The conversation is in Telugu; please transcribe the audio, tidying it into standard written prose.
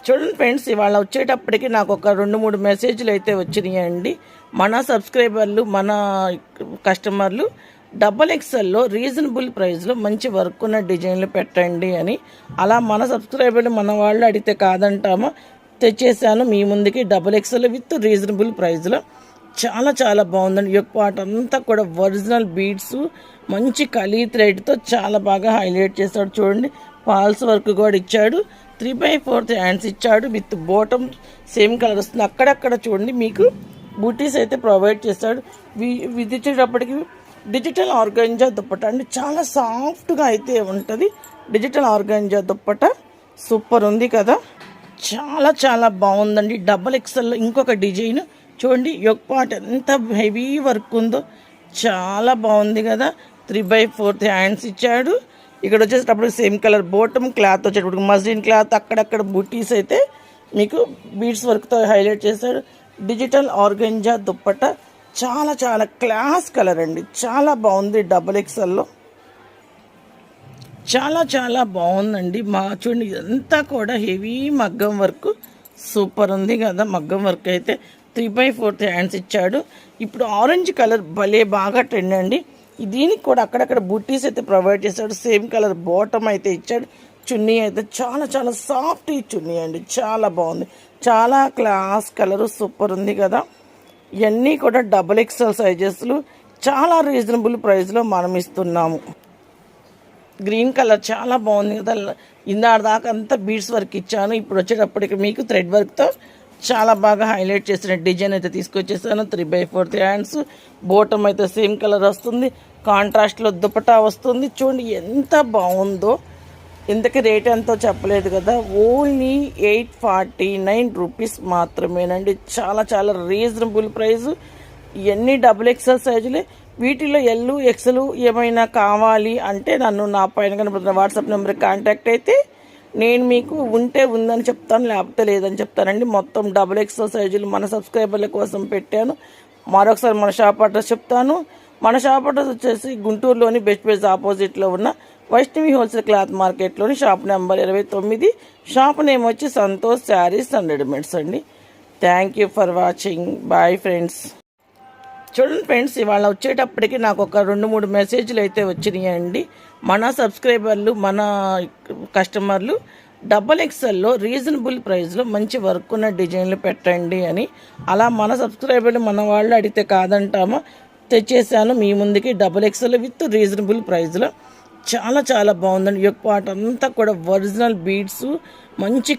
చూడండి ఫ్రెండ్స్, ఇవాళ వచ్చేటప్పటికి నాకు ఒక 2-3 మెసేజ్లు అయితే వచ్చినాయండి. మన సబ్స్క్రైబర్లు, మన కస్టమర్లు XXLలో రీజనబుల్ ప్రైస్లో మంచి వర్క్ ఉన్న డిజైన్లు పెట్టండి అని. అలా మన సబ్స్క్రైబర్లు మన వాళ్ళు అడిగితే కాదంటామా, తెచ్చేసాను మీ ముందుకి XXL విత్ రీజనబుల్ ప్రైస్లో. చాలా చాలా బాగుందండి. ఈ యొక్క పాట అంతా కూడా ఒరిజినల్ బీడ్స్, మంచి కలీ థ్రెడ్తో చాలా బాగా హైలైట్ చేశాడు. చూడండి, పాల్స్ వర్క్ కూడా ఇచ్చాడు. 3/4 హ్యాండ్స్ ఇచ్చాడు. విత్ బాటమ్ సేమ్ కలర్ వస్తుంది. అక్కడక్కడ చూడండి మీకు బూటీస్ అయితే ప్రొవైడ్ చేశాడు. ఇది ఇచ్చేటప్పటికి డిజిటల్ ఆర్గాంజా దుప్పట అండి. చాలా సాఫ్ట్గా అయితే ఉంటుంది. డిజిటల్ ఆర్గాంజా దుప్పట సూపర్ ఉంది కదా, చాలా చాలా బాగుందండి. XXLలో ఇంకొక డిజైన్ చూడండి, యొక్క పార్ట్ ఎంత హెవీ వర్క్ ఉందో, చాలా బాగుంది కదా. 3/4 హ్యాండ్స్ ఇచ్చాడు. ఇక్కడ వచ్చేటప్పుడు సేమ్ కలర్ బాటమ్ క్లాత్ వచ్చేటప్పుడు మస్లిన్ క్లాత్, అక్కడక్కడ బూటీస్ అయితే మీకు బీడ్స్ వర్క్తో హైలైట్ చేశాడు. డిజిటల్ ఆర్గంజా దుప్పట చాలా చాలా క్లాస్ కలర్ అండి. చాలా బాగుంది. XXLలో చాలా చాలా బాగుందండి. చూడండి, ఇదంతా కూడా హెవీ మగ్గం వర్క్ సూపర్ ఉంది కదా. మగ్గం వర్క్ అయితే 3/4 హ్యాండ్స్ ఇచ్చాడు. ఇప్పుడు ఆరెంజ్ కలర్ భలే బాగా ట్రెండ్ అండి. దీనికి కూడా అక్కడక్కడ బుట్టీస్ అయితే ప్రొవైడ్ చేశాడు. సేమ్ కలర్ బాటమ్ అయితే ఇచ్చాడు. చున్నీ అయితే చాలా చాలా సాఫ్ట్ చున్నీ అండి. చాలా బాగుంది. చాలా క్లాస్ కలర్ సూపర్ ఉంది కదా. ఇవన్నీ కూడా XXL సైజెస్లు చాలా రీజనబుల్ ప్రైస్లో మనం ఇస్తున్నాము. గ్రీన్ కలర్ చాలా బాగుంది కదా. ఇందాక దాకా అంతా బీడ్స్ వర్క్ ఇచ్చాను. ఇప్పుడు వచ్చేటప్పటికి మీకు థ్రెడ్ వర్క్తో చాలా బాగా హైలైట్ చేసిన డిజైన్ అయితే తీసుకొచ్చేసాను. 3/4 హ్యాండ్స్, బాటమ్ అయితే సేమ్ కలర్ వస్తుంది. కాంట్రాస్ట్లో దుపట్టా వస్తుంది. చూడండి ఎంత బాగుందో. ఇంతకీ రేట్ ఎంతో చెప్పలేదు కదా. ఓన్లీ 849 రూపీస్ మాత్రమేనండి. చాలా చాలా రీజనబుల్ ప్రైస్. ఇవన్నీ XXL సైజులే. వీటిలో ఎల్, ఎక్సెల్ ఏమైనా కావాలి అంటే నన్ను నా పైన కనబడుతున్న వాట్సాప్ నెంబర్కి కాంటాక్ట్ అయితే నేను మీకు ఉంటే ఉందని చెప్తాను, లేకపోతే లేదని చెప్తానండి. మొత్తం XXL సైజులు మన సబ్స్క్రైబర్ల కోసం పెట్టాను. మరొకసారి మన షాప్ అడ్రస్ చెప్తాను. మన షాప్ అడ్రస్ వచ్చేసి గుంటూరులోని బెస్ట్ ప్రైస్ ఆపోజిట్లో ఉన్న వైష్ణవి హోల్సేల్ క్లాత్ మార్కెట్లోని షాప్ నెంబర్ 29. షాప్ నేమ్ వచ్చి సంతోష్ శారీస్ అండ్ రెడీమేడ్స్ అండి. Thank you for watching. Bye friends. చూడండి ఫ్రెండ్స్, ఇవాళ వచ్చేటప్పటికి నాకు ఒక 2-3 మెసేజ్లు అయితే వచ్చినాయండి. మన సబ్స్క్రైబర్లు, మన కస్టమర్లు XXLలో రీజనబుల్ ప్రైస్లో మంచి వర్క్ ఉన్న డిజైన్లు పెట్టండి అని. అలా మన సబ్స్క్రైబర్లు మన వాళ్ళు అడిగితే కాదంటామా, తెచ్చేసాను మీ ముందుకి XXL విత్ రీజనబుల్ ప్రైస్లో. చాలా చాలా బాగుందండి. ఈ యొక్క పాట అంతా కూడా ఒరిజినల్ బీడ్స్, మంచి